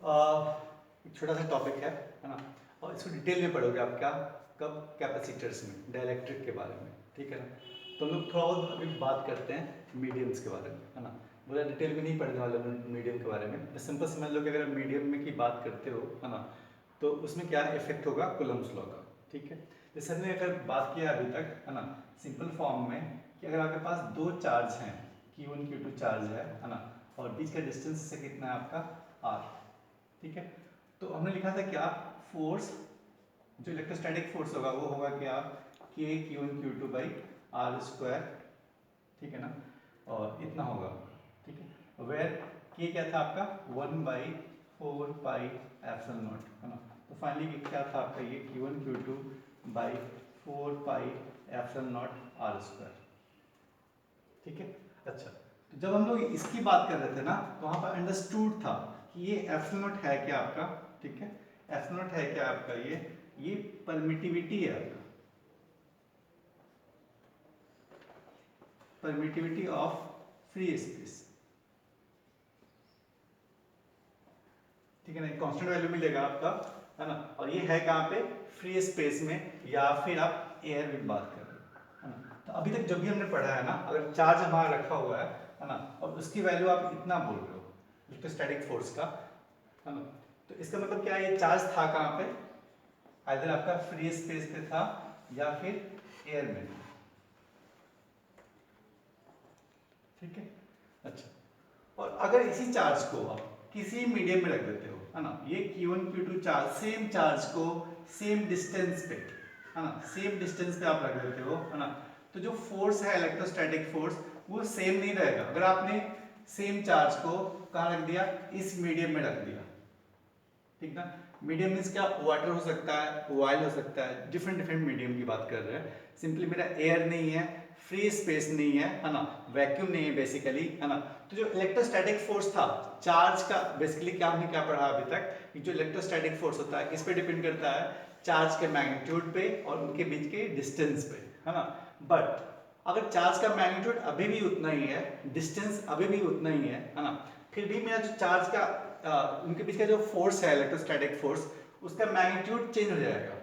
एक छोटा सा टॉपिक है ना, और इसको डिटेल में पढ़ोगे आप क्या, कब कैपेसिटर्स में डाइलेक्ट्रिक के बारे में, ठीक है ना। तो हम लोग थोड़ा बहुत अभी बात करते हैं मीडियम्स के बारे में, है ना। पूरा डिटेल में नहीं पढ़ने वाले मीडियम के बारे में, बस सिंपल समझ लो कि अगर मीडियम में की बात करते हो, है ना, तो उसमें क्या इफेक्ट होगा कूलम्ब्स लॉ का, ठीक है। जैसे हमने अगर बात किया अभी तक, है ना, सिंपल फॉर्म में, कि अगर आपके पास दो चार्ज हैं, Q1 Q2 चार्ज है ना, और बीच का डिस्टेंस से कितना है आपका R, ठीक है। तो हमने लिखा था क्या, फोर्स, जो इलेक्ट्रोस्टैटिक फोर्स होगा वो होगा क्या, K Q1 Q2 by R square, ठीक है ना, और इतना होगा, ठीक है। वेयर K क्या था आपका 1/4 पाई एप्सिलॉन नॉट, है ना। तो फाइनली क्या था आपका ये Q1 Q2 by 4 pi epsilon not R square, ठीक है। अच्छा, तो जब हम लोग इसकी बात कर रहे थे ना, तो वहां पर अंडरस्टूड था कि ये एप्सिलॉन नॉट है क्या आपका, ठीक है। एप्सिलॉन नॉट है क्या आपका, ये परमिटिविटी है आपका, परमिटिविटी ऑफ फ्री स्पेस, ठीक है ना। कांस्टेंट वैल्यू मिलेगा आपका, है ना, और ये है कहाँ पे, फ्री स्पेस में, या फिर आप एयर में बात कर रहे हो, है ना। तो अभी तक जब भी हमने पढ़ा है ना, अगर चार्ज हमारा रखा हुआ है ना, और उसकी वैल्यू आप इतना बोल रहे हो इलेक्ट्रोस्टैटिक फोर्स का, है ना, तो इसका मतलब क्या है, ये चार्ज था कहाँ पे, आइदर आपका फ्री स्पेस पे था या फिर एयर में, ठीक है। अच्छा, और अगर इसी चार्ज को आप किसी मीडियम में रख देते हो, है ना, ये Q1 Q2 charge, same charge को सेम डिस्टेंस पे, है ना, सेम डिस्टेंस पे आप रख देते हो, है ना, तो जो फोर्स है इलेक्ट्रोस्टैटिक फोर्स वो सेम नहीं रहेगा। अगर आपने सेम चार्ज को कहाँ रख दिया, इस मीडियम में रख दिया, ठीक ना। मीडियम मीन्स क्या, वाटर हो सकता है, ऑयल हो सकता है, डिफरेंट डिफरेंट मीडियम की बात कर रहे हैं। सिंपली मेरा एयर नहीं है, फ्री स्पेस नहीं है ना, वैक्यूम नहीं है बेसिकली, है ना। तो जो इलेक्ट्रोस्टैटिक फोर्स था चार्ज का, बेसिकली क्या हमने क्या पढ़ा अभी तक, कि जो इलेक्ट्रोस्टैटिक फोर्स होता है किस पे डिपेंड करता है, चार्ज के मैग्नीट्यूड पे और उनके बीच के डिस्टेंस पे, है ना। बट अगर चार्ज का मैग्नीट्यूड अभी भी उतना ही है, डिस्टेंस अभी भी उतना ही है ना, फिर भी मेरा जो चार्ज का उनके बीच का जो फोर्स है इलेक्ट्रोस्टैटिक फोर्स, उसका मैग्नीट्यूड चेंज हो जाएगा,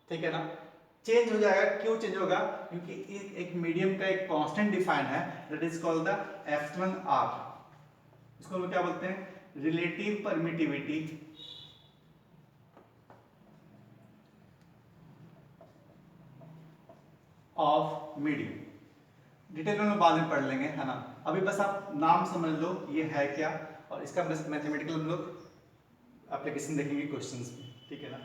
ठीक है ना। चेंज हो जाएगा, क्यों चेंज होगा, क्योंकि एक मीडियम का एक कांस्टेंट डिफाइन है, that is called the epsilon R. इसको हम क्या बोलते हैं, relative permittivity of medium. Detail में हम बाद में पढ़ लेंगे, है ना। अभी बस आप नाम समझ लो ये है क्या, और इसका बस मैथमेटिकल हम लोग एप्लीकेशन देखेंगे क्वेश्चंस में, ठीक है ना।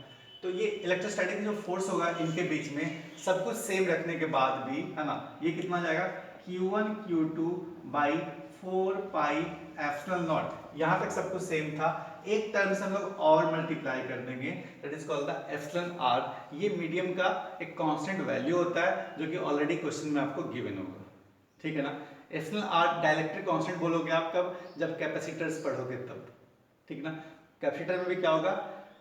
तो ये इलेक्ट्रोस्टैटिक जो फोर्स होगा इनके बीच में सब कुछ सेम रखने के बाद भी, है ना, ये कितना जाएगा Q1 Q2 by 4 pi epsilon not, यहाँ तक सब कुछ सेम था। एक टर्म से हम लोग और मल्टीप्लाई कर देंगे, that is called the epsilon R. ये मीडियम का एक कांस्टेंट वैल्यू होता है जो कि ऑलरेडी क्वेश्चन में आपको गिवन होगा, ठीक है ना। एप्सिलॉन आर डाइलेक्ट्रिक कांस्टेंट बोलोगे आप कब, जब कैपेसिटर्स पढ़ोगे तब, ठीक ना। कैपेसिटर में भी क्या होगा,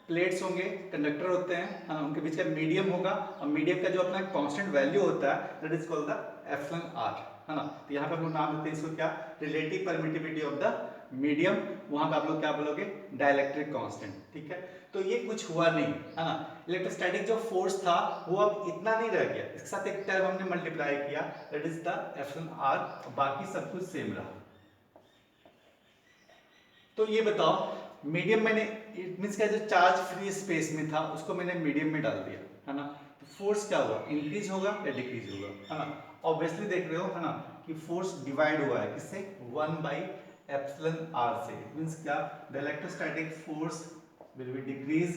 प्लेट्स होंगे, कंडक्टर होते हैं, हाँ, उनके बीच का मीडियम होगा, और मीडियम का जो अपना कांस्टेंट वैल्यू होता है that is called the epsilon R, है ना। तो यहाँ पे हम लोग नाम देते हैं इसको क्या, relative permittivity of the medium, वहां पे आप लोग क्या बोलोगे, डाइलेक्ट्रिक कांस्टेंट, ठीक है। तो ये कुछ हुआ नहीं, है ना। इलेक्ट्रोस्टैटिक जो फोर्स था वो अब इतना नहीं रह गया, इसके साथ एक टर्म हमने मल्टीप्लाई किया, that is the epsilon R, बाकी सब कुछ सेम रहा। तो ये बताओ मीडियम मैंने, इट मींस क्या, जो चार्ज फ्री स्पेस में था उसको मैंने मीडियम में डाल दिया, है ना। तो फोर्स क्या हुआ, इंक्रीज होगा या डिक्रीज होगा, है ना। ऑब्वियसली देख रहे हो, है ना, कि फोर्स डिवाइड हुआ है किससे, 1/एप्सिलॉन आर से। मींस क्या, the electrostatic force will be decrease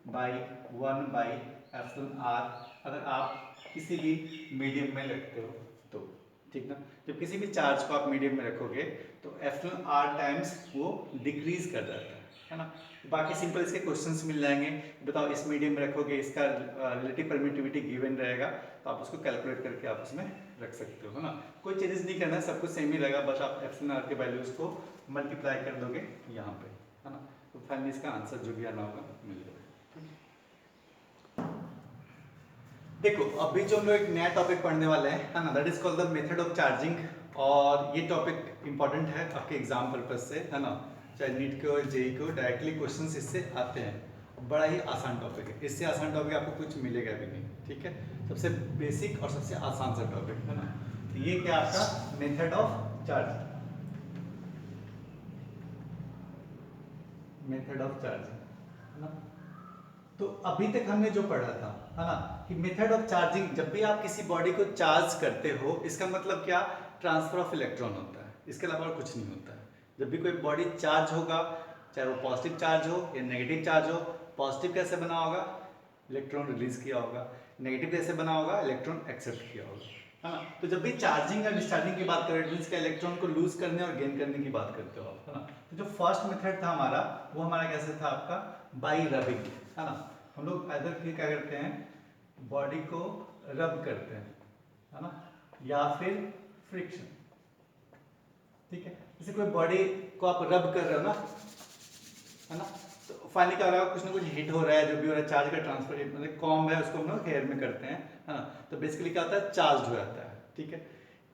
by 1/एप्सिलॉन आर, अगर आप किसी भी मीडियम में रखते हो तो, ठीक ना। जब किसी भी चार्ज को आप मीडियम में रखोगे तो एप्सिलॉन आर टाइम्स वो डिक्रीज कर जाता है ना। बाकी सिंपल इसके क्वेश्चंस मिल जाएंगे, बताओ इस मीडियम में रखोगे, इसका रिलेटिव परमिटिविटी गिवन रहेगा, तो आप उसको कैलकुलेट करके आप उसमें रख सकते हो, है ना। कोई चेंजेस नहीं करना है, सब कुछ सेम ही रहेगा, बस आप एप्सिलॉन आर के वैल्यूज को मल्टीप्लाई कर दोगे यहाँ पे, है ना। तो फाइनली इसका आंसर जो भी आना होगा मिल जाएगा। देखो अभी जो हम लोग एक नया टॉपिक पढ़ने वाले हैं, है ना, that is called the method of charging, और ये टॉपिक इंपॉर्टेंट है आपके एग्जाम पर्पज से, है ना। चाहे नीट के हो जेई के हो, डायरेक्टली क्वेश्चंस इससे आते हैं। बड़ा ही आसान टॉपिक है, इससे आसान टॉपिक आपको कुछ मिलेगा भी नहीं, ठीक है। सबसे बेसिक और सबसे आसान सा टॉपिक है ना। तो ये क्या आपका method of charging, method of charging है ना। तो अभी तक हमने जो पढ़ा था है ना कि मेथड ऑफ चार्जिंग, जब भी आप किसी बॉडी को चार्ज करते हो इसका मतलब क्या, ट्रांसफर ऑफ इलेक्ट्रॉन होता है, इसके अलावा और कुछ नहीं होता है। जब भी कोई बॉडी चार्ज होगा, चाहे वो पॉजिटिव चार्ज हो या नेगेटिव चार्ज हो, पॉजिटिव कैसे बना होगा, इलेक्ट्रॉन रिलीज किया होगा, नेगेटिव कैसे बना होगा, इलेक्ट्रॉन एक्सेप्ट किया होगा, है ना। तो जब भी चार्जिंग या डिस्चार्जिंग की बात करें, मींस का इलेक्ट्रॉन को लूज करने और गेन करने की बात करते हो आप, है ना। तो जो फर्स्ट मेथड था हमारा, वो हमारा कैसे था आपका, बाई रबिंग, है ना। हम लोग इधर क्या करते हैं, बॉडी को रब करते हैं, है ना, या फिर फ्रिक्शन, ठीक है। जैसे कोई बॉडी को आप रब कर रहे हो ना, है ना, तो फाइनली क्या हो रहा है, कुछ ना कुछ हिट हो रहा है, जो भी हो रहा है, चार्ज का ट्रांसफर, मतलब कॉम्ब है उसको हम लोग हेयर में करते हैं, है ना। तो बेसिकली क्या होता है, चार्ज हो जाता है, ठीक है।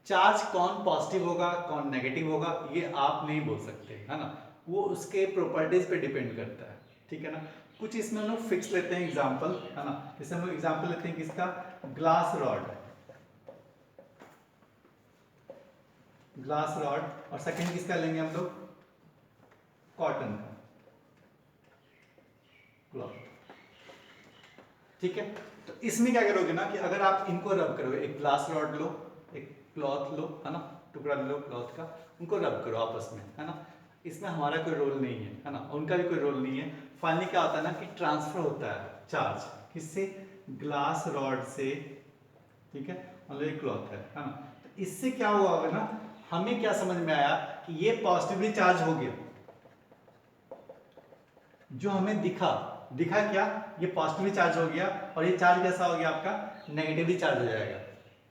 चार्ज कौन पॉजिटिव होगा कौन नेगेटिव होगा ये आप नहीं बोल सकते, है ना, वो उसके प्रॉपर्टीज पे डिपेंड करता है, ठीक है ना। कुछ इसमें हम लोग फिक्स लेते हैं एग्जांपल, है ना। जैसे हम लोग एग्जांपल लेते हैं किसका, ग्लास रॉड, ग्लास रॉड, और सेकंड किसका लेंगे हम लोग, कॉटन का क्लॉथ, ठीक है। तो इसमें क्या करोगे ना कि अगर आप इनको रब करोगे, एक ग्लास रॉड लो, एक क्लॉथ लो, है ना, टुकड़ा लो क्लॉथ का, उनको रब करो आपस में, है ना। इसमें हमारा कोई रोल नहीं है ना, उनका भी कोई रोल नहीं है। फाइनली क्या होता है ना कि ट्रांसफर होता है चार्ज, किससे, ग्लास रॉड से, ठीक है, मतलब एक क्लॉथ है ना। तो इससे क्या हुआ होगा ना, हमें क्या समझ में आया कि ये पॉजिटिवली चार्ज हो गया, जो हमें दिखा दिखा क्या, ये पॉजिटिवली चार्ज हो गया, और ये चार्ज कैसा हो गया आपका, नेगेटिवली चार्ज हो जाएगा,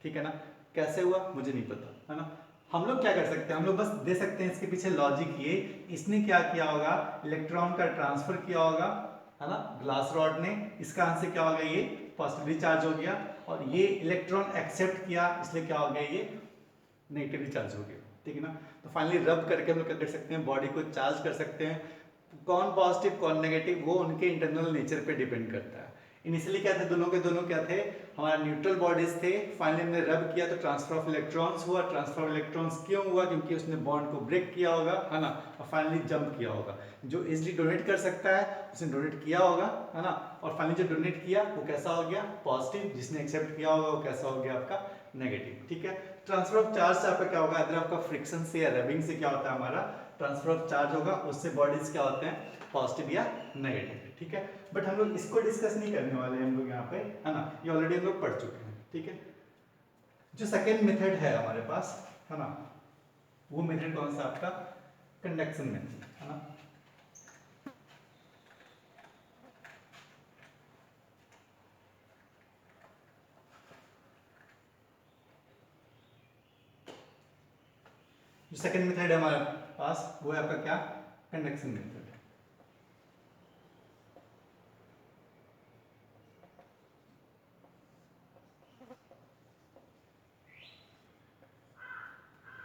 ठीक है ना। कैसे हुआ मुझे नहीं पता, है ना। हम लोग क्या कर सकते हैं, हम लोग बस दे सकते हैं इसके पीछे लॉजिक, ये इसने क्या किया होगा, इलेक्ट्रॉन का ट्रांसफर किया होगा, है ना, ग्लास रॉड ने, इसका आंसर क्या होगा, ये पॉजिटिवली चार्ज हो गया, और ये इलेक्ट्रॉन एक्सेप्ट किया, इसलिए क्या हो गया, ये नेगेटिवली चार्ज हो गया, ठीक है ना। तो फाइनली रब करके हम लोग क्या कर सकते हैं, बॉडी को चार्ज कर सकते हैं। कौन पॉजिटिव कौन नेगेटिव वो उनके इंटरनल नेचर पे डिपेंड करता है। इनिशियली क्या थे, दोनों के दोनों क्या थे, हमारा न्यूट्रल बॉडीज थे। फाइनली हमने रब किया तो ट्रांसफर ऑफ इलेक्ट्रॉन्स हुआ। ट्रांसफर ऑफ इलेक्ट्रॉन्स क्यों हुआ, क्योंकि उसने बॉन्ड को ब्रेक किया होगा, है ना, और फाइनली जंप किया होगा। जो इजिली डोनेट कर सकता है उसने डोनेट किया होगा, है ना, और फाइनली जो डोनेट किया वो कैसा हो गया, पॉजिटिव। जिसने एक्सेप्ट किया होगा वो कैसा हो गया आपका, नेगेटिव, ठीक है। ट्रांसफर ऑफ चार्ज से आपका क्या होगा, अगर आपका फ्रिक्शन से या रबिंग से क्या होता है, हमारा ट्रांसफर ऑफ चार्ज होगा, उससे बॉडीज क्या होते हैं, पॉजिटिव या नेगेटिव, ठीक है। बट हम लोग इसको डिस्कस नहीं करने वाले हम लोग यहाँ पे, है ना, ये ऑलरेडी हम लोग पढ़ चुके हैं, ठीक है। जो सेकेंड मेथड है हमारे पास, है ना, वो मेथड कौन सा आपका, कंडक्शन मेथड, है ना। जो सेकेंड मेथड है हमारे पास वो है आपका क्या, कंडक्शन मेथड।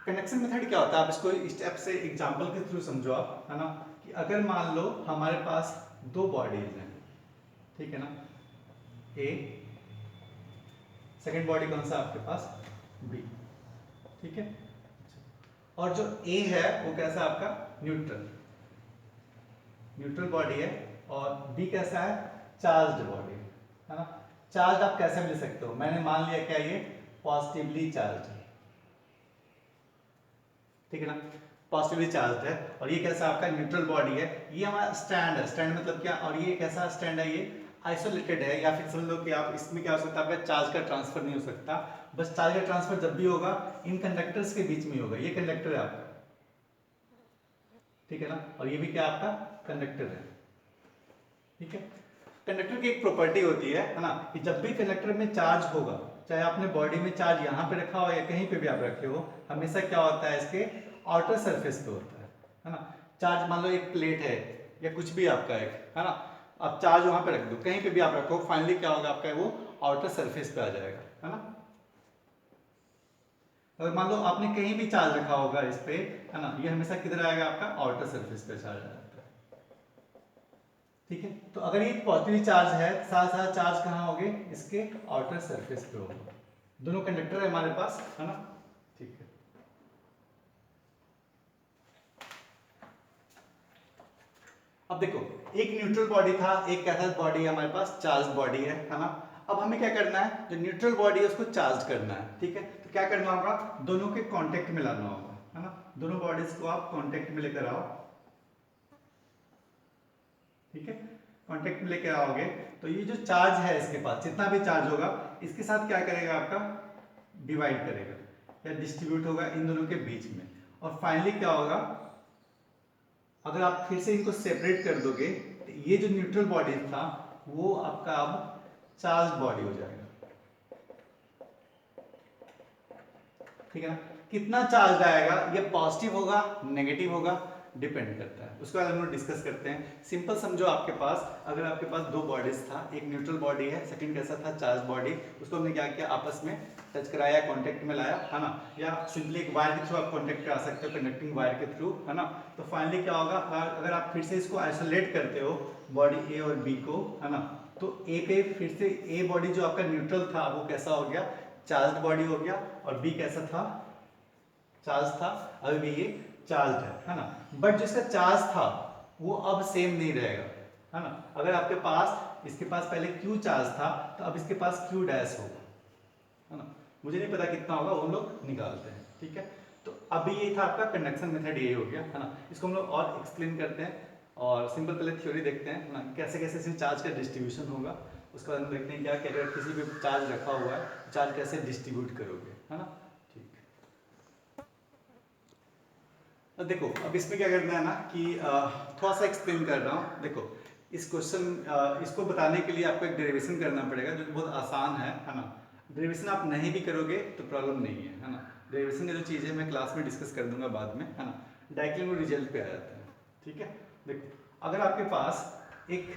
कंडक्शन मेथड क्या होता है, आप इसको स्टेप से एग्जांपल के थ्रू समझो आप, है ना, कि अगर मान लो हमारे पास दो बॉडीज हैं, ठीक है ना, ए, सेकेंड बॉडी कौन सा आपके पास, बी, ठीक है। और जो ए है वो कैसा आपका, न्यूट्रल, न्यूट्रल बॉडी है, और बी कैसा है, चार्ज्ड बॉडी है ना। चार्ज आप कैसे ले सकते हो, मैंने मान लिया क्या, ये पॉजिटिवली चार्ज है, ठीक है ना, पॉजिटिवली चार्ज है। और ये कैसा आपका न्यूट्रल बॉडी है, ये हमारा स्टैंड है, स्टैंड मतलब क्या, और ये कैसा स्टैंड है, ये आइसोलेटेड है, या फिर समझ लो कि आप इसमें क्या हो सकता है, आपका चार्ज का ट्रांसफर नहीं हो सकता। बस चार्ज का ट्रांसफर जब भी होगा इन कंडक्टर्स के बीच में होगा, ये कंडक्टर है आपका, ठीक है ना, और ये भी क्या आपका कंडक्टर है, ठीक है। कंडक्टर की एक प्रॉपर्टी होती है ना, कि जब भी कंडक्टर में चार्ज होगा, चाहे आपने बॉडी में चार्ज यहाँ पे रखा हो या कहीं पे भी आप रखे हो, हमेशा क्या होता है, इसके आउटर सरफेस पे होता है ना। चार्ज मान लो एक प्लेट है या कुछ भी आपका है ना, आप चार्ज वहां पे रख दो, कहीं पे भी आप रखो, फाइनली क्या होगा आपका, वो आउटर सरफेस पे आ जाएगा, है ना। अगर मान लो आपने कहीं भी चार्ज रखा होगा इस पे, है ना, ये हमेशा किधर आएगा, आपका आउटर सरफेस पे चार्ज आएगा। ठीक है, तो अगर ये पॉजिटिव चार्ज है, साथ साथ चार्ज कहाँ होंगे, इसके आउटर सरफेस पे होगा। दोनों कंडक्टर है हमारे पास, है ना। ठीक है, अब देखो, एक न्यूट्रल बॉडी था, एक कैथोड बॉडी है हमारे पास, चार्ज बॉडी है ना। अब हमें क्या करना है, जो न्यूट्रल बॉडी है उसको चार्ज करना है। ठीक है, तो क्या करना होगा, दोनों के कांटेक्ट में लाना होगा, है ना। दोनों बॉडीज को आप कांटेक्ट में लेकर आओ। ठीक है, कांटेक्ट में लेकर आओगे तो ये जो चार्ज है इसके पास, जितना भी चार्ज होगा इसके साथ क्या करेगा, आपका डिवाइड करेगा या डिस्ट्रीब्यूट होगा इन दोनों के बीच में। और फाइनली क्या होगा, अगर आप फिर से इनको सेपरेट कर दोगे तो ये जो न्यूट्रल बॉडी था वो आपका अब चार्ज बॉडी हो जाएगा। ठीक है ना, कितना चार्ज आएगा, ये पॉजिटिव होगा नेगेटिव होगा, डिपेंड करता है। उसके बाद हम लोग डिस्कस करते हैं। सिंपल समझो, आपके पास अगर आपके पास दो बॉडीज था, एक न्यूट्रल बॉडी है, सेकंड कैसा था, चार्ज बॉडी। उसको हमने क्या किया, आपस में टच कराया, कांटेक्ट में लाया, है ना, या सिंपली एक वायर के थ्रू आप कांटेक्ट करा सकते हो, कंडक्टिंग वायर के थ्रू, है ना। तो फाइनली क्या होगा, अगर आप फिर से इसको आइसोलेट करते हो बॉडी ए और बी को, है ना, तो ए पे फिर से ए बॉडी जो आपका न्यूट्रल था वो कैसा हो गया, चार्ज बॉडी हो गया, और बी कैसा था, चार्ज था। अभी भी ये चार्ज है ना, बट जिसका चार्ज था वो अब सेम नहीं रहेगा, है ना। अगर आपके पास, इसके पास पहले Q चार्ज था तो अब इसके पास Q डैश होगा, है ना। मुझे नहीं पता कितना होगा, वो लोग निकालते हैं। ठीक है, तो अभी ये था आपका कंडक्शन मेथड, ये हो गया, है ना। इसको हम लोग और एक्सप्लेन करते हैं और सिंपल पहले थ्योरी देखते हैं, है ना, कैसे कैसे इसमें चार्ज का डिस्ट्रीब्यूशन होगा। उसके बाद हम देखते हैं क्या कि अगर किसी भी चार्ज रखा हुआ है, चार्ज कैसे डिस्ट्रीब्यूट करोगे, है ना। अब देखो, अब इसमें क्या करना है ना कि थोड़ा सा एक्सप्लेन कर रहा हूँ। देखो, इस क्वेश्चन इसको बताने के लिए आपको एक डेरिवेशन करना पड़ेगा जो बहुत आसान है ना। डेरिवेशन आप नहीं भी करोगे तो प्रॉब्लम नहीं है ना। डेरिवेशन की जो चीज़ें मैं क्लास में डिस्कस कर दूंगा बाद में, है ना। डायरेक्टली वो रिजल्ट पे आ जाता है। ठीक है, देखो, अगर आपके पास एक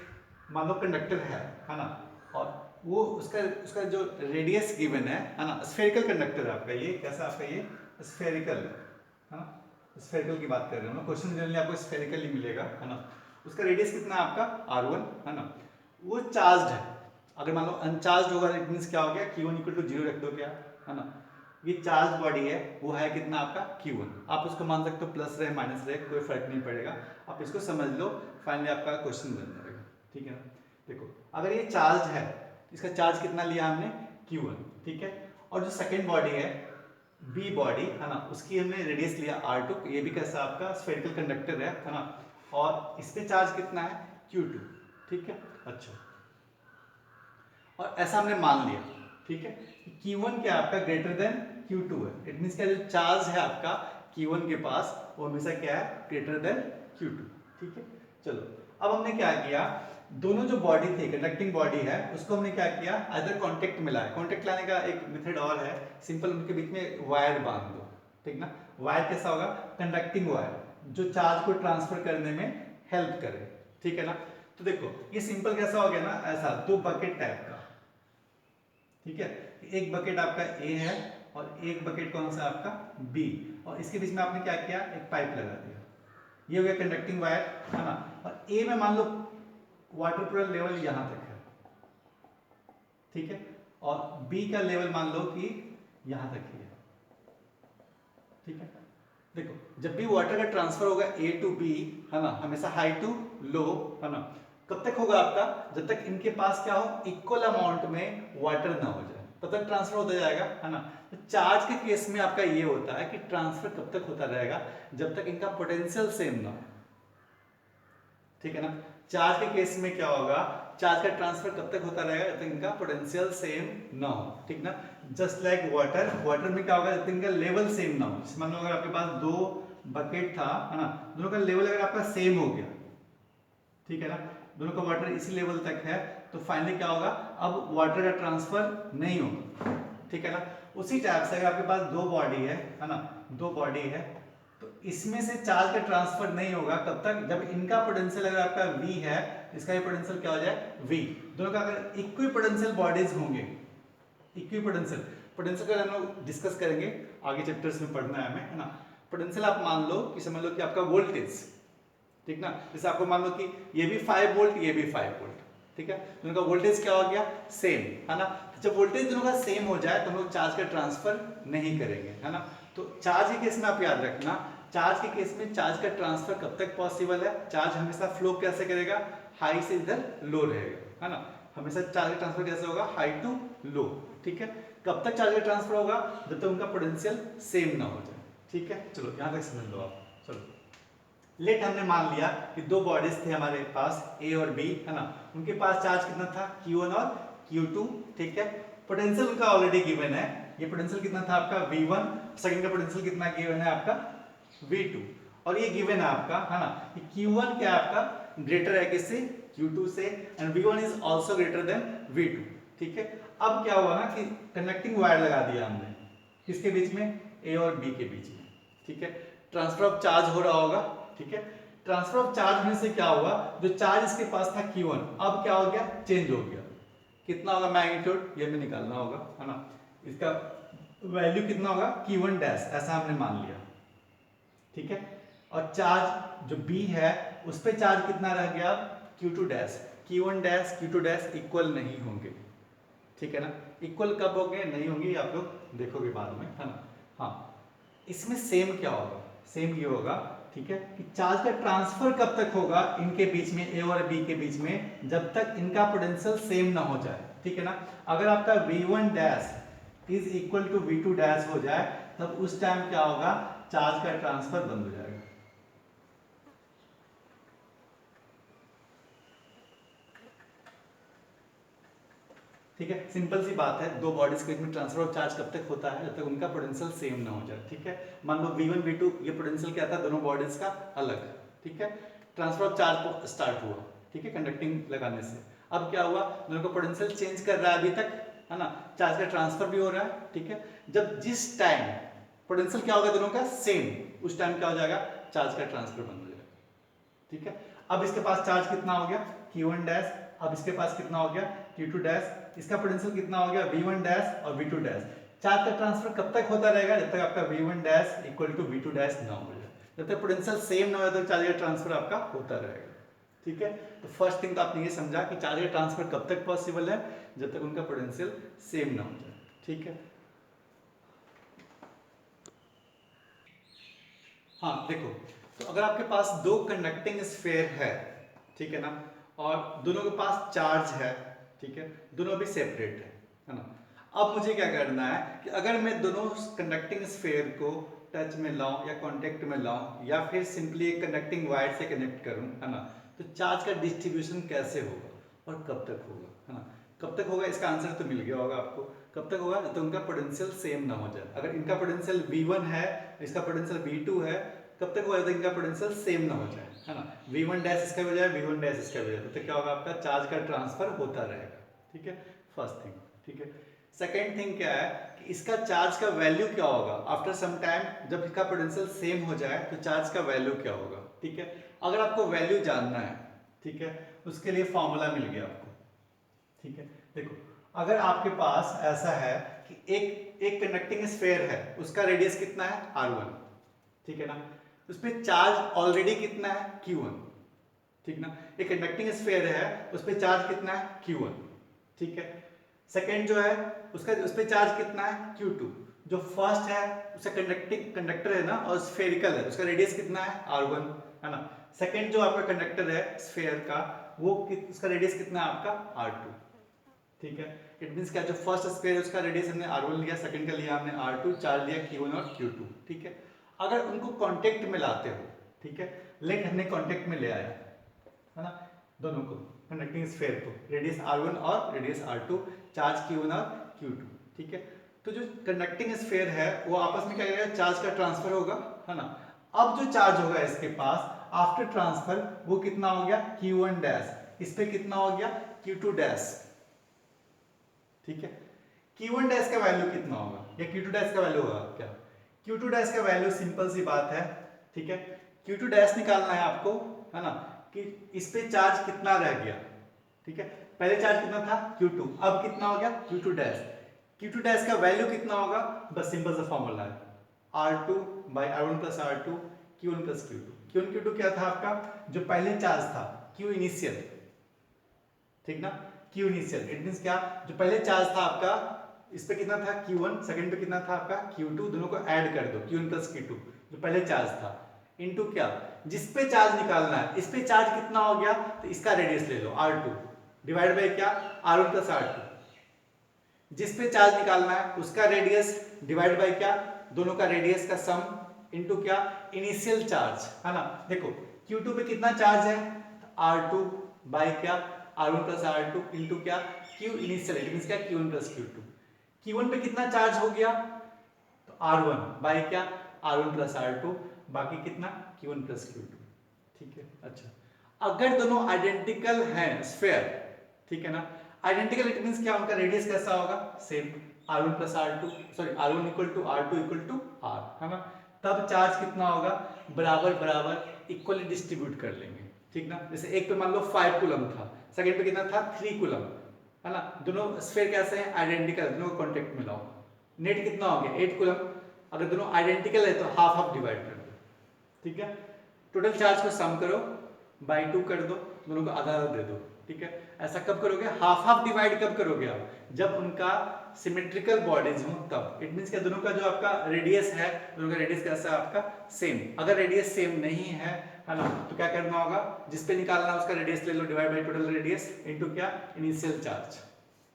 मान लो कंडक्टर है ना, और वो उसका उसका जो रेडियस गिवन है ना, स्फेरिकल कंडक्टर है आपका, ये कैसा, आपका ये स्फेरिकल है ना। स्फेरिकल की बात कर रहे हो ना, क्वेश्चन जनरली आपको स्फेरिकल ही मिलेगा, है ना। उसका रेडियस कितना है आपका r1, है ना। वो चार्ज्ड है। अगर मान लो अनचार्ज होगा इट मींस क्या हो गया, q1 इक्वल टू 0 रख दो क्या, है ना। ये चार्ज बॉडी है, वो है कितना आपका q1। आप उसको मान सकते हो प्लस रहे माइनस रहे, कोई फर्क नहीं पड़ेगा, आप इसको समझ लो, फाइनली आपका क्वेश्चन बन जाएगा। ठीक है ना, देखो, अगर ये चार्ज है, इसका चार्ज कितना लिया हमने, q1। ठीक है, और जो सेकेंड बॉडी है बी बॉडी, है ना, उसकी हमने रेडियस लिया r2, ये भी कैसा आपका स्फेरिकल कंडक्टर है ना, और इस पे चार्ज कितना है, q2। ठीक है, अच्छा, और ऐसा हमने मान लिया, ठीक है, q1 क्या आपका ग्रेटर देन q2 है। इट मींस क्या, जो चार्ज है आपका q1 के पास वो हमेशा क्या है, ग्रेटर देन q2। ठीक है, चलो, अब हमने क्या किया, दोनों जो बॉडी थी, कंडक्टिंग बॉडी है, उसको हमने क्या किया, अदर कांटेक्ट में लाया। कांटेक्ट लाने का एक मेथड और है, सिंपल, उनके बीच में वायर बांध दो। ठीक ना, वायर कैसा होगा, कंडक्टिंग वायर, जो चार्ज को ट्रांसफर करने में हेल्प करे। ठीक है ना, तो देखो ये सिंपल कैसा हो गया ना, ऐसा दो बकेट टाइप का। ठीक है, एक बकेट आपका ए है और एक बकेट कौन सा आपका बी, और इसके बीच में आपने क्या किया, एक पाइप लगा दिया। ये हो गया कंडक्टिंग वायर, है ना। और ए में मान लो वाटर प्रेशर लेवल यहां तक है, ठीक है, और बी का लेवल मान लो कि यहां तक ही है। ठीक है, देखो, जब भी वाटर का ट्रांसफर होगा ए टू बी, है ना, हमेशा हाई टू लो, है ना, कब तक होगा आपका, जब तक इनके पास क्या हो, इक्वल अमाउंट में वाटर ना हो जाए, तब तक ट्रांसफर होता जाएगा, है ना। तो चार्ज के केस में आपका ये होता है कि ट्रांसफर कब तक होता रहेगा, जब तक इनका पोटेंशियल सेम ना हो। ठीक है ना, चार्ज के केस में क्या होगा, चार्ज का ट्रांसफर कब तक होता रहेगा, जब तक इनका पोटेंशियल सेम ना हो। ठीक ना, जस्ट लाइक वाटर, वाटर में क्या होगा, जब तक इनका लेवल सेम ना हो। मान लो अगर आपके पास दो बकेट था, है ना, दोनों का लेवल अगर आपका सेम हो गया, ठीक है ना, दोनों का वाटर इसी लेवल तक है, तो फाइनली क्या होगा, अब वाटर का ट्रांसफर नहीं होगा। ठीक है ना, उसी टाइप से अगर आपके पास दो बॉडी है ना, दो बॉडी है, तो इसमें से चार्ज का ट्रांसफर नहीं होगा कब तक, जब इनका पोटेंशियल अगर आपका v है, इसका भी पोटेंशियल क्या हो जाए v। दोनों का अगर इक्वी पोटेंशियल बॉडीज होंगे, इक्वी पोटेंशियल, पोटेंशियल का हम लोग डिस्कस करेंगे, आगे चैप्टर्स में पढ़ना है हमें, है ना। पोटेंशियल आप मान लो कि समझ लो कि आपका वोल्टेज, ठीक ना, जैसे आपको मान लो कि ये भी 5 वोल्ट, ये भी 5 वोल्ट, ठीक है, दोनों का वोल्टेज क्या हो गया, सेम, है ना। तो जब वोल्टेज दोनों का सेम हो जाए तो हम लोग चार्ज का ट्रांसफर नहीं करेंगे, है ना। तो चार्ज के केस में आप याद रखना, चार्ज के केस में चार्ज का ट्रांसफर कब तक पॉसिबल है, चार्ज हमेशा फ्लो कैसे करेगा, हाई से इधर लो रहेगा, है ना। हमेशा चार्ज का ट्रांसफर कैसे होगा, हाई टू लो, ठीक है। कब तक चार्ज का ट्रांसफर होगा, जब तक उनका पोटेंशियल सेम ना हो जाए, ठीक है। चलो यहाँ तक समझ लो आप। चलो लेट हमने मान लिया कि दो बॉडीज थे हमारे पास ए और बी, है ना, उनके पास चार्ज कितना था Q1 और Q2, ठीक है। पोटेंशियल उनका ऑलरेडी गिवन है, ये पोटेंशियल कितना था आपका V1, सेकंड का पोटेंशियल कितना गिवन है आपका V2, और ये गिवन है आपका, है ना, कि Q1 क्या आपका ग्रेटर है किससे, Q2 से, and V1 is also greater than V2, ठीक है। अब क्या हुआ ना कि कनेक्टिंग वायर लगा दिया हमने किसके बीच में, A और B के बीच में, ठीक है। ट्रांसफर ऑफ चार्ज हो रहा होगा, ठीक है। ट्रांसफर ऑफ चार्ज होने से क्या हुआ, जो चार्ज इसके पास था Q1 अब क्या हो गया, चेंज हो गया, कितना होगा मैग्नीट्यूड, ये हमें निकालना होगा, है ना। इसका वैल्यू कितना होगा Q1 डैश, ऐसा हमने मान लिया, ठीक है। और चार्ज जो B है उस पे चार्ज कितना रह गया, Q2 dash, Q1 dash Q2 dash equal नहीं होंगे, ठीक है ना। इक्वल कब होंगे, नहीं होंगे, आप लोग देखोगे बाद में, है ना। हाँ, इसमें सेम क्या होगा, सेम ये होगा, ठीक है, कि चार्ज का ट्रांसफर कब तक होगा इनके बीच में, ए और बी के बीच में, जब तक इनका पोटेंशियल सेम ना हो जाए, ठीक है ना। अगर आपका V1 dash is equal to V2 dash हो जाए तब उस टाइम क्या होगा, चार्ज का ट्रांसफर बंद हो जाएगा, ठीक है। सिंपल सी बात है, दो बॉडीज के बीच में ट्रांसफर ऑफ चार्ज कब तक होता है, जब तक उनका पोटेंशियल सेम ना हो जाए, ठीक है। मान लो V1 V2 ये पोटेंशियल क्या था दोनों बॉडीज का अलग, ठीक है। ट्रांसफर ऑफ चार्ज स्टार्ट हुआ, ठीक है, कंडक्टिंग लगाने से। अब क्या हुआ, दोनों का पोटेंशियल चेंज कर रहा है अभी तक, है ना, चार्ज का ट्रांसफर भी हो रहा है, ठीक है। जब जिस टाइम पोटेंशियल क्या होगा दोनों का सेम, उस टाइम क्या हो जाएगा, चार्ज का ट्रांसफर बंद हो जाएगा, ठीक है। अब इसके पास चार्ज कितना हो गया Q1 डैश, अब इसके पास कितना हो गया Q2 डैश, इसका पोटेंशियल कितना हो गया V1 डैश और V2 डैश। चार्ज का ट्रांसफर कब तक होता रहेगा, जब तक आपका V1 dash equal to V2 dash ना हो जाए, जब तक पोटेंशियल सेम ना हो तब चार्ज का ट्रांसफर आपका होता रहेगा, ठीक है। तो फर्स्ट थिंग तो आपने ये समझा कि चार्ज का ट्रांसफर कब तक पॉसिबल है, जब तक उनका पोटेंशियल सेम ना हो जाए, ठीक है। हाँ देखो, तो अगर आपके पास दो कंडक्टिंग स्फीयर है, ठीक है ना, और दोनों के पास चार्ज है, ठीक है, दोनों भी सेपरेट है ना। अब मुझे क्या करना है कि अगर मैं दोनों कंडक्टिंग स्फीयर को टच में लाऊं या कांटेक्ट में लाऊं या फिर सिंपली एक कंडक्टिंग वायर से कनेक्ट करूं, है ना, तो चार्ज का डिस्ट्रीब्यूशन कैसे होगा और कब तक होगा, है ना। कब तक होगा इसका आंसर तो मिल गया होगा आपको, कब तक होगा, तो उनका पोटेंशियल सेम ना हो जाए। अगर इनका पोटेंशियल V1 है, इसका पोटेंशियल V2 है, कब तक होगा, इनका पोटेंशियल सेम ना हो जाए, है ना। V1 डैश इसका हो जाए, V1 डैश इसका हो जाए, तब तक क्या होगा, आपका चार्ज का ट्रांसफर होता रहेगा, ठीक है, फर्स्ट थिंग, ठीक है। सेकेंड थिंग क्या है कि इसका चार्ज का वैल्यू क्या होगा आफ्टर सम टाइम, जब इसका पोटेंशियल सेम हो जाए तो चार्ज का वैल्यू क्या होगा, ठीक है। अगर आपको वैल्यू जानना है, ठीक है, उसके लिए फॉर्मूला मिल गया आपको, ठीक है। देखो, अगर आपके पास ऐसा है कि एक कंडक्टिंग स्फीयर है, उसका रेडियस कितना है R1, ठीक है ना, उस पर चार्ज ऑलरेडी कितना है Q1, ठीक ना। एक कंडक्टिंग स्फीयर है, उस पर चार्ज कितना है Q1, ठीक है। सेकंड जो है उसका उस पर चार्ज कितना है Q2। जो फर्स्ट है उसका कंडक्टर है ना और स्फेरिकल है, उसका रेडियस कितना है R1, है ना। सेकंड जो आपका कंडक्टर है स्फीयर का, वो उसका रेडियस कितना है आपका R2, ठीक है। इट मींस क्या, जो फर्स्ट स्फीयर है उसका रेडियस हमने R1 लिया, सेकंड का लिया हमने R2, चार्ज लिया Q1 और Q2, ठीक है। अगर उनको कांटेक्ट में लाते हो, ठीक है, लेट हमने कांटेक्ट में ले आया, है ना, दोनों को कंडक्टिंग स्फीयर को, रेडियस R1 और रेडियस R2, चार्ज Q1 और Q2, ठीक है। तो जो कंडक्टिंग स्फीयर है वो आपस में क्या करेगा, चार्ज का ट्रांसफर होगा, है ना। अब जो चार्ज होगा इसके पास आफ्टर ट्रांसफर वो कितना हो गया Q1 डैश, इस पे कितना हो गया Q2 डैश, ठीक है। Q1 डैश का वैल्यू कितना होगा या Q2 डैश का वैल्यू होगा क्या, Q2 डैश का वैल्यू सिंपल सी बात है, ठीक है। Q2 डैश निकालना है आपको, है ना, कि इस पे चार्ज कितना रह गया, ठीक है। पहले चार्ज कितना था Q2, अब कितना हो गया Q2 डैश। Q2 डैश का वैल्यू कितना होगा, बस सिंपल सा फॉर्मूला है R2 by R1 plus R2 Q1 plus Q2। Q1 Q2 क्या था आपका, जो पहले चार्ज था Q इनिशियल, ठीक ना, Q इनिशियल इट मींस क्या, जो पहले चार्ज था आपका इस पे कितना था Q1, सेकंड पे कितना था आपका Q2, दोनों को ऐड कर दो Q1 प्लस Q2 जो पहले चार्ज था, इनटू क्या, जिस पे चार्ज निकालना है इस पे चार्ज कितना हो गया, तो इसका रेडियस ले लो R2 डिवाइड बाय क्या R1 प्लस R2, जिस पे चार्ज निकालना है उसका रेडियस डिवाइड बाय क्या, दोनों का रेडियस का सम इनटू क्या, इनिशियल चार्ज, है ना। देखो Q2 पे कितना चार्ज है, R2 बाय क्या R1 प्लस R2 इनटू क्या Q इनिशियल, इट मींस क्या Q1 प्लस Q2। Q1 पे कितना चार्ज हो गया, तो R1 बाय क्या R1 प्लस R2, बाकी कितना Q1 प्लस Q2, ठीक है। अच्छा, अगर दोनों आइडेंटिकल हैं स्फीयर, ठीक है ना, आइडेंटिकल इट मींस क्या, उनका रेडियस कैसा होगा, same R1 plus R2, sorry R1 equal to R2 equal to R, है ना, तब चार्ज कितना होगा, बराबर बराबर इक्वली डिस्ट्रीब्यूट कर लेंगे, ठीक ना। जैसे एक पे मान लो 5 कूलम था, सेकंड पे कितना था 3 कूलम, है ना, दोनों स्फीयर कैसे हैं, आइडेंटिकल, दोनों को कांटेक्ट में लाओ, नेट कितना हो गया 8 कूलम, अगर दोनों आइडेंटिकल है तो हाफ हाफ डिवाइड कर दो, ठीक है। टोटल चार्ज को सम करो बाय 2 कर दो, दोनों को आधा आधा दे दो, ठीक है। ऐसा कब करोगे, हाफ हाफ डिवाइड कब करोगे आप, जब उनका सिमेट्रिकल बॉडीज हो तब, इट मींस क्या, दोनों का जो आपका रेडियस है, दोनों का रेडियस कैसा है आपका सेम, अगर रेडियस सेम नहीं है ना, तो क्या करना होगा, जिस पे निकालना है उसका रेडियस ले लो divide by total radius into क्या इनिशियल चार्ज,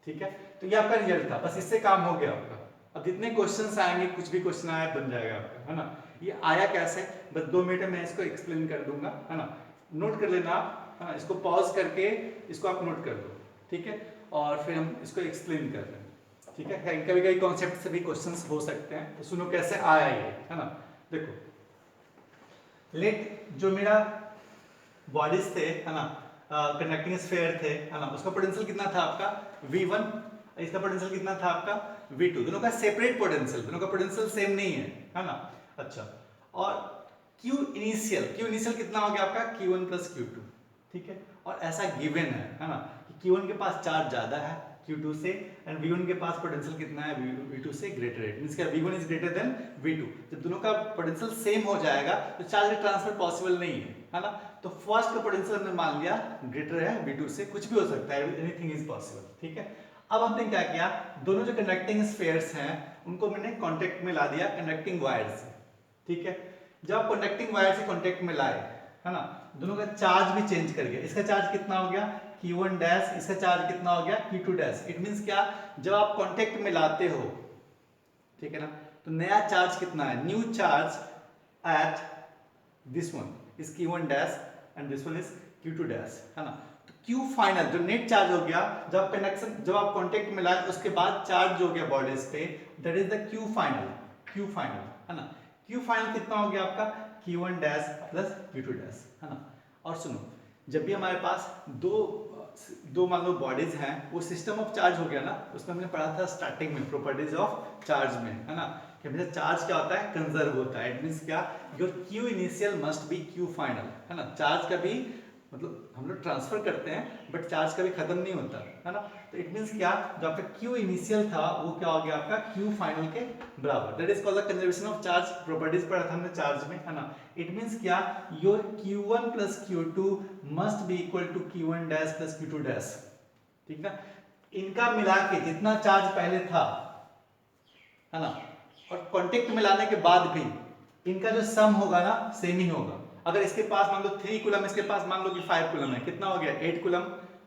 ठीक है। तो ये आपका रिजल्ट था, बस इससे काम हो गया आपका। अब जितने क्वेश्चंस आएंगे, कुछ भी क्वेश्चन आया बन जाएगा आपका, है ना। ये आया कैसे, बस 2 मिनट में मैं इसको एक्सप्लेन कर दूंगा, है ना, नोट कर लेना आप, है ना, इसको पॉज करके इसको आप नोट कर दो, ठीक है, और फिर हम इसको एक्सप्लेन कर रहे हैं, ठीक है। कभी कभी कॉन्सेप्ट से भी क्वेश्चंस हो सकते हैं, तो सुनो कैसे आया ये, है ना। देखो लेट जो मेरा बॉडीज थे, है ना, कंडक्टिंग स्फीयर थे, है ना, उसका पोटेंशियल कितना था आपका V1, इसका पोटेंशियल कितना था आपका V2, दोनों का सेपरेट पोटेंशियल, दोनों का पोटेंशियल सेम नहीं है ना। अच्छा, और Q इनिशियल कितना हो गया आपका Q1 प्लस Q2, ठीक है। और ऐसा गिवन है ना, कि Q1 के पास चार्ज ज्यादा है Q2 से, एंड V1 के पास पोटेंशियल कितना है V2 से ग्रेटर है, मींस क्या V1 is greater than V2। जब दोनों का पोटेंशियल सेम हो जाएगा तो चार्ज ट्रांसफर पॉसिबल नहीं है ना। तो फर्स्ट का पोटेंशियल हमने मान लिया ग्रेटर है V2 से, कुछ भी हो सकता है, एनीथिंग इज पॉसिबल, ठीक है। अब हमने क्या किया, दोनों जो कंडक्टिंग स्फीयर्स हैं उनको मैंने कांटेक्ट में ला दिया कंडक्टिंग वायर से, ठीक है। जब आप कंडक्टिंग वायर से कांटेक्ट में लाए, है ना, दोनों का चार्ज भी चेंज कर गया, इसका चार्ज कितना हो गया Q1 डैश, इसका चार्ज कितना हो गया Q2 डैश। इट मींस क्या, जब आप कांटेक्ट में लाते हो, ठीक है ना, तो नया चार्ज कितना है, new charge at this one is Q1 dash and this one is Q2 dash, है ना। तो Q फाइनल जो नेट चार्ज हो गया, जब आप कांटेक्ट में लाए उसके बाद चार्ज हो गया बॉडीज पे, that is the Q final, है ना। Q फाइनल कितना हो गया आपका Q1 dash plus Q2 dash, है ना। और सुनो, जब भी हमारे पास दो मान लो बॉडीज हैं, वो सिस्टम ऑफ चार्ज हो गया ना, उसमें हमने पढ़ा था स्टार्टिंग में प्रॉपर्टीज ऑफ चार्ज में, है ना, कि हमेशा चार्ज क्या होता है, कंजर्व होता है। इट मींस क्या, your Q initial must be Q final, है ना। चार्ज का भी मतलब हम लोग ट्रांसफर करते हैं बट चार्ज कभी खत्म नहीं होता, है ना। तो इट मींस क्या, जो आपका Q इनिशियल था वो क्या हो गया आपका Q फाइनल के बराबर, that is called the conservation of charge, properties पढ़ा था हमने चार्ज में, है ना। इट मींस क्या, your Q1 plus Q2 must be equal to Q1 dash plus Q2 dash, ठीक ना। इनका मिला के जितना चार्ज पहले था, है ना, और कांटेक्ट में लाने के बाद भी इनका जो सम होगा ना सेम ही होगा। अगर इसके पास मान लो 3 कूलम, इसके पास मान लो कि 5 कूलम है, कितना हो गया 8 कूलम,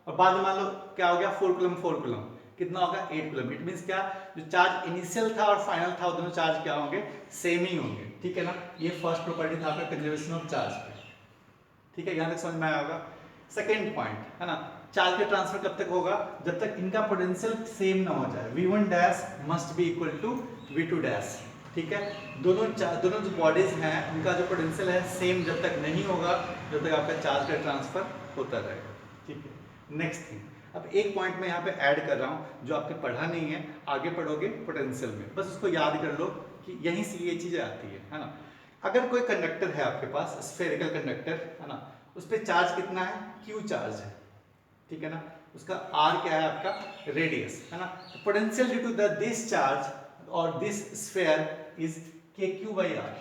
और बाद में मान लो क्या हो गया 4 कूलम, कितना होगा 8 कूलम। इट मींस क्या, जो चार्ज इनिशियल था और फाइनल था वो दोनों चार्ज क्या होंगे, सेम ही होंगे, ठीक है ना। ये फर्स्ट प्रॉपर्टी था आपका कंजर्वेशन ऑफ चार्ज पे, ठीक है, यहाँ तक समझ में आया होगा। सेकेंड पॉइंट, है ना, चार्ज का ट्रांसफर कब तक होगा, जब तक इनका पोटेंशियल सेम ना हो जाए। V1 dash must be equal to V2 dash, ठीक है। दोनों जो बॉडीज हैं उनका जो पोटेंशियल है सेम जब तक नहीं होगा, जब तक आपका चार्ज का ट्रांसफर होता रहेगा, ठीक है। नेक्स्ट थिंग, अब एक पॉइंट मैं यहाँ पे ऐड कर रहा हूँ जो आपने पढ़ा नहीं है, आगे पढ़ोगे पोटेंशियल में, बस उसको याद कर लो कि यहीं से ये चीज़ें आती है ना। अगर कोई कंडक्टर है आपके पास, स्फेरिकल कंडक्टर, है ना, उस पर चार्ज कितना है, Q चार्ज है, ठीक है ना, उसका r क्या है आपका रेडियस है ना। Potential due to the this charge और दिस स्फीयर इज kq/r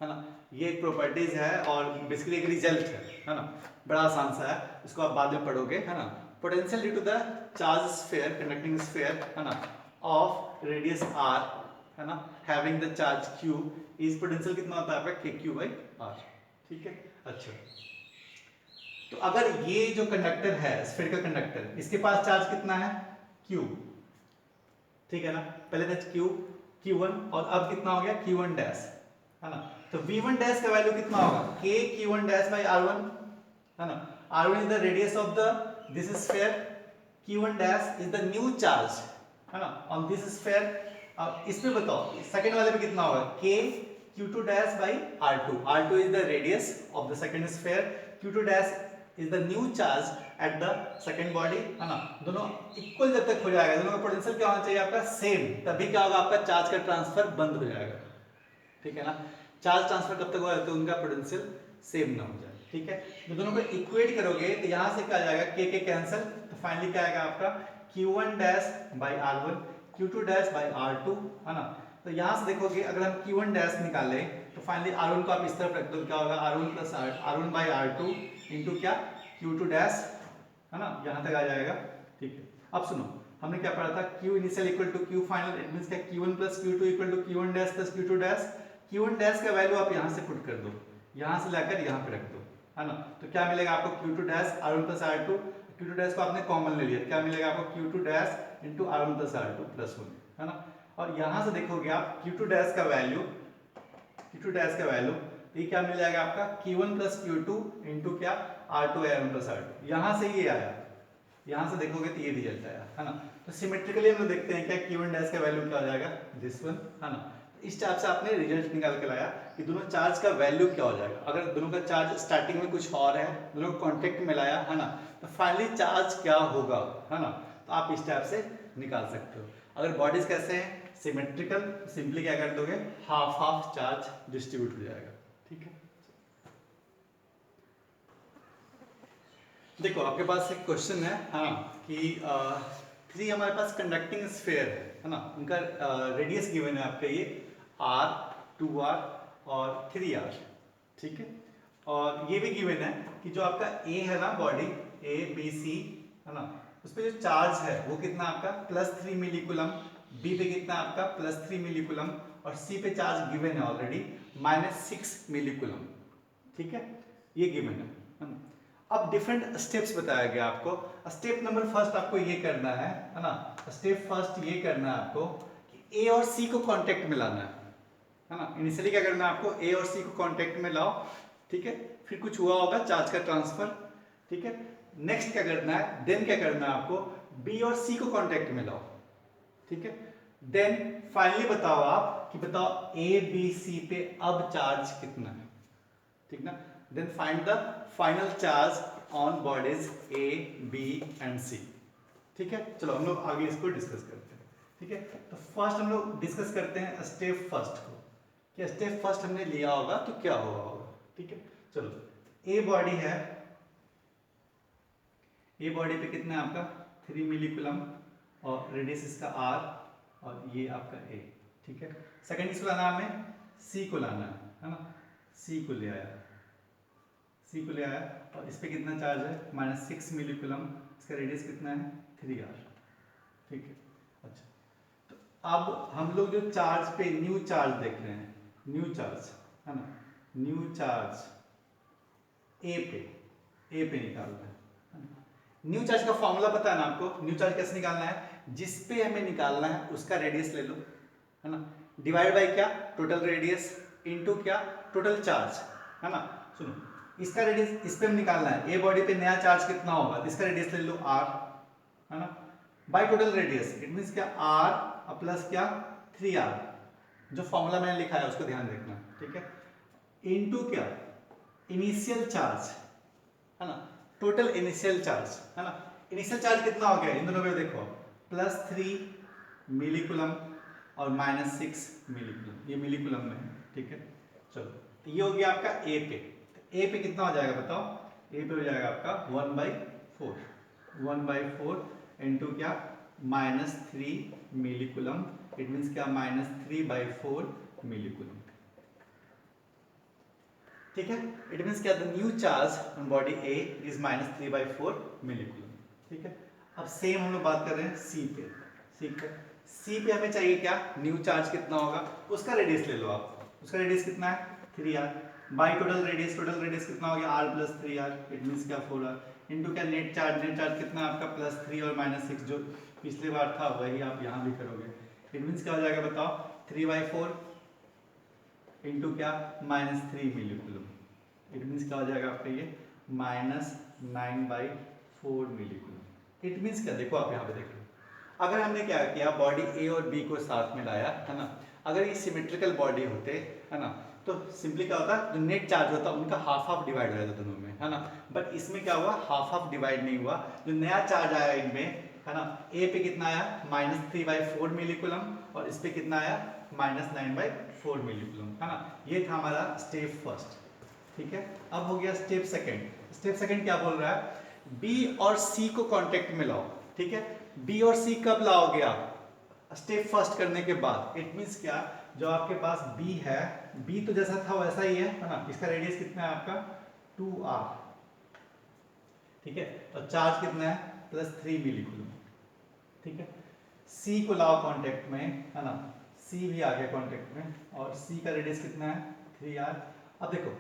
है ना। ये एक प्रॉपर्टीज है और बेसिकली एक रिजल्ट है ना, बड़ा आसान सा है, इसको आप बाद में पढ़ोगे है ना। Potential due to the charge sphere conducting sphere है ना ऑफ रेडियस r है ना having the charge q is potential कितना होता है आपका kq/r, ठीक है। अच्छा, तो अगर ये जो कंडक्टर है स्फीयरिकल कंडक्टर, इसके पास चार्ज कितना है q, ठीक है ना, पहले था q1 और अब कितना हो गया q1 डैश है ना। तो v1 डैश का वैल्यू कितना होगा k q1 dash by r1 है ना। r1 is the radius of the this sphere, q1 dash is the new charge है ना ऑन दिस स्फीयर। अब इसमें बताओ सेकंड वाले में कितना होगा k q2 dash by r2, r2 is the radius of the second sphere, q2 dash is the new charge at the second body है ना। दोनों इक्वल जब तक हो जाएगा, दोनों का पोटेंशियल क्या होना चाहिए आपका सेम, तभी क्या होगा आपका चार्ज का ट्रांसफर बंद हो जाएगा, ठीक है ना। चार्ज ट्रांसफर कब तक होगा तो उनका पोटेंशियल सेम ना हो जाए, ठीक है। तो दोनों को इक्वेट करोगे तो यहां से क्या आ जाएगा k कैंसिल, तो फाइनली क्या आएगा आपका q1 dash by r1 q2 dash by r2 है ना। तो यहां से देखोगे अगर हम q1 डैश निकालें तो फाइनली r1 को आप इस तरफ रख दो, क्या होगा r1 plus r1 bye r2 into क्या q2 डैश है ना, यहां तक आ जाएगा, ठीक है। अब सुनो, हमने क्या पढ़ा था q initial equal to q final, it means क्या q1 plus q2 equal to q1 dash plus q2 dash. q1 dash का वैल्यू आप यहां से पुट कर दो, यहां से लाकर यहां पे रख दो है ना। तो क्या मिलेगा आपको q2 dash r1 plus r2, q2 dash को आपने कॉमन ले लिया, क्या मिलेगा आपको q2 dash into r1 plus r2 plus 1 है ना। और यहां से देखोगे आप q2 डैश का वैल्यू, q2 डैश का वैल्यू ये क्या मिल जाएगा आपका q1 प्लस q2 इनटू क्या r2 r1 प्लस r2, यहां से ये आया, यहां से देखोगे तो ये रिजल्ट आया है ना। तो सिमेट्रिकली हम लोग देखते हैं क्या q1 डैश का वैल्यू क्या हो जाएगा दिस वन है ना। इस टाइप से आपने रिजल्ट निकाल के लाया कि दोनों चार्ज का वैल्यू क्या हो जाएगा। अगर दोनों का चार्ज स्टार्टिंग में कुछ और है, दोनों को कांटेक्ट में लाया है ना, तो फाइनली चार्ज क्या होगा है ना, तो आप इस टाइप से निकाल सकते हो। अगर बॉडीज कैसे हैं सिमेट्रिकल, सिंपली क्या कर दोगे हाफ हाफ चार्ज डिस्ट्रीब्यूट हो जाएगा, ठीक है। देखो आपके पास एक क्वेश्चन है हाँ कि थ्री हमारे पास कंडक्टिंग स्फीयर है ना, उनका रेडियस गिवन है आपका ये r 2r और 3r, ठीक है। और ये भी गिवन है कि जो आपका a है ना बॉडी a b c है ना, उस पे जो चार्ज है वो कितना आपका +3 मिलीकूलम, b पे कितना आपका +3 मिलीकूलम और c पे चार्ज गिवन है ऑलरेडी -6 मिलीकूलम, ठीक है, ये गिवन है ना। अब डिफरेंट स्टेप्स बताया गया आपको। स्टेप नंबर फर्स्ट आपको ये करना है ना, स्टेप फर्स्ट ये करना है आपको कि ए और सी को कांटेक्ट में लाना है ना। इनिशियली क्या करना है आपको ए और सी को कांटेक्ट में लाओ, ठीक है, फिर कुछ हुआ होगा चार्ज का ट्रांसफर, ठीक है। नेक्स्ट क्या करना है, देन क्या करना है आपको बी और सी को कांटेक्ट में लाओ, ठीक है। देन फाइनली बताओ आप कि बताओ ए बी सी पे अब चार्ज कितना है, ठीक ना। Then find the final charge on bodies A B and C, ठीक है। चलो हम लोग आगे इसको डिस्कस करते हैं, ठीक है। तो फर्स्ट हम लोग डिस्कस करते हैं स्टेप फर्स्ट को, कि स्टेप फर्स्ट हमने लिया होगा तो क्या हुआ होगा, ठीक है। चलो ए बॉडी है, ए बॉडी पे कितना है आपका 3 मिलीकूलम और रेडियस इसका r और ये आपका a, ठीक है। सेकंड इसको लाना हमें c को लाना है ना, c को ले आया, c को ले आया और इस पे कितना चार्ज है -6 मिलीकूलम, इसका रेडियस कितना है 3r, ठीक है। अच्छा, तो अब हम लोग जो चार्ज पे न्यू चार्ज देख रहे हैं, न्यू चार्ज है ना, न्यू चार्ज ए पे निकालना है। न्यू चार्ज का फॉर्मूला पता है ना आपको, न्यू चार्ज कैसे निकालना है, जिस पे हमें निकालना है उसका रेडियस ले लो है ना, डिवाइड बाय क्या टोटल रेडियस इनटू क्या टोटल चार्ज है ना। सुनो इसका रेडियस इस पे हम निकालना है, ए बॉडी पे नया चार्ज कितना होगा, इसका रेडियस ले लो r है ना, bye total radius, it means क्या r प्लस क्या 3r, जो फॉर्मूला मैंने लिखा है उसको ध्यान रखना, ठीक है, इनटू क्या इनिशियल चार्ज है ना, टोटल इनिशियल चार्ज है ना। इनिशियल चार्ज कितना हो गया इन दोनों में देखो +3 मिलीकूलम और -6 मिलीकूलम, ये मिलीकूलम में है, ठीक है। चलो ये हो गया आपका ए पे, ए पे कितना हो जाएगा बताओ ए पे हो जाएगा आपका 1/4 इंटू क्या -3 मिलीकुलम, इट मीन्स क्या -3/4 मिलीकुलम। ठीक है, इट मीन्स क्या the new charge on body A is -3/4 मिलीकुलम। ठीक है, अब सेम हम लोग बात कर रहे हैं सी पे। ठीक है, सी पे हमें चाहिए क्या न्यू चार्ज कितना होगा, उसका रेडियस ले लो आप, उसका रेडियस कितना है 3r बाई टोटल रेडियस कितना हो गया r + 3r, इट मीन्स क्या 4r इंटू क्या नेट चार्ज कितना है आपका +3 और -6 जो पिछली बार था वही आप यहाँ भी करोगे, इट मीन्स क्या हो जाएगा बताओ 3/4 इंटू क्या -3 मिलीकुलम, इट मीन्स क्या हो जाएगा आपका ये -9/4 मिलीकुलम। इट मीन्स क्या देखो आप यहाँ पे देखो, अगर हमने क्या किया बॉडी ए और बी को साथ में लाया है ना, अगर ये सिमेट्रिकल बॉडी होते है ना तो सिंपली क्या होता जो नेट चार्ज होता उनका हाफ डिवाइड हो जाता दोनों में है ना, बट इसमें क्या हुआ हाफ डिवाइड नहीं हुआ, जो नया चार्ज आया इनमें है ना ए पे कितना आया -3/4 मिलीकुलम और इस पे कितना आया -9/4 मिलीकुलम है ना, ये था हमारा स्टेप फर्स्ट। ठीक है, अब हो गया स्टेप सेकंड। स्टेप सेकंड क्या बोल रहा है बी और सी को कांटेक्ट में लाओ। ठीक है, बी और सी कब लाओगे आप स्टेप फर्स्ट करने के बाद, इट मीन्स क्या जो आपके पास बी है, बी तो जैसा था वैसा ही है ना, इसका रेडियस कितना है आपका 2r। ठीक है, और चार्ज कितना है +3 मिलीकुलम। ठीक है, सी को लाओ कांटेक्ट में है ना, सी भी आ गया कांटेक्ट में और सी का रेडियस कितना है 3r। अब देखो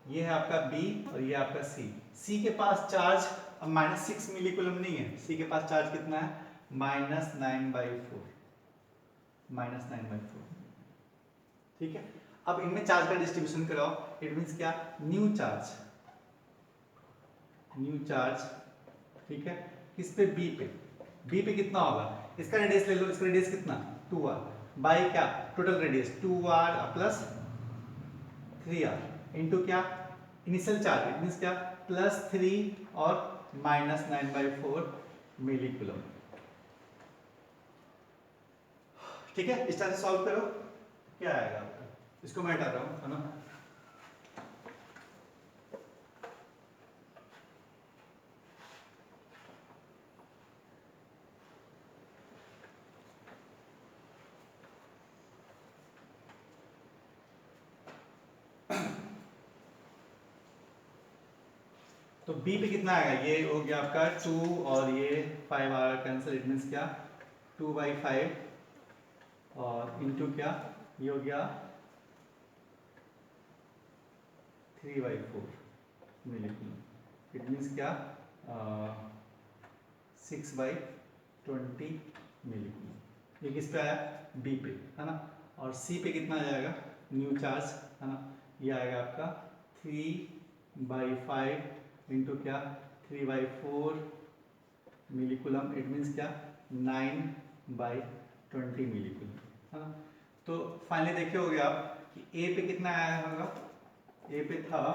ये है आपका बी और ये आपका सी, सी के पास चार्ज अब -6 मिलीकुलम नहीं है, सी के पास चार्ज कितना है -9/4। ठीक है, अब इनमें चार्ज का डिस्ट्रीब्यूशन कराओ, इट मींस क्या न्यू चार्ज। ठीक है, किस पे बी पे कितना होगा, इसका रेडियस ले लो, इसका रेडियस कितना 2r बाई क्या total radius 2r + 3r into क्या इनिशियल चार्ज, इट मींस क्या +3 और -9/4 मिलीकुलम। ठीक है, इस तरह से सॉल्व करो, क्या आएगा आपका, इसको मैं हटा रहा हूं है ना। तो बी पे कितना आएगा, ये हो गया आपका 2 और ये 5r कैंसिल, इट मींस क्या 2/5 और इंटू क्या ये हो गया 3/4 मिलीकुलम, इट मींस क्या 6/20 मिलीकुलम। ये किस पे आया बी पे है ना, और सी पे कितना आ जाएगा न्यू चार्ज है ना, ये आएगा आपका 3/5 इंटू क्या 3/4 मिलीकुलम, इट मीन्स क्या 9/20 मिलीकुलम है ना। तो फाइनली देखे होगे आप कि ए पे कितना आया होगा, ए पे था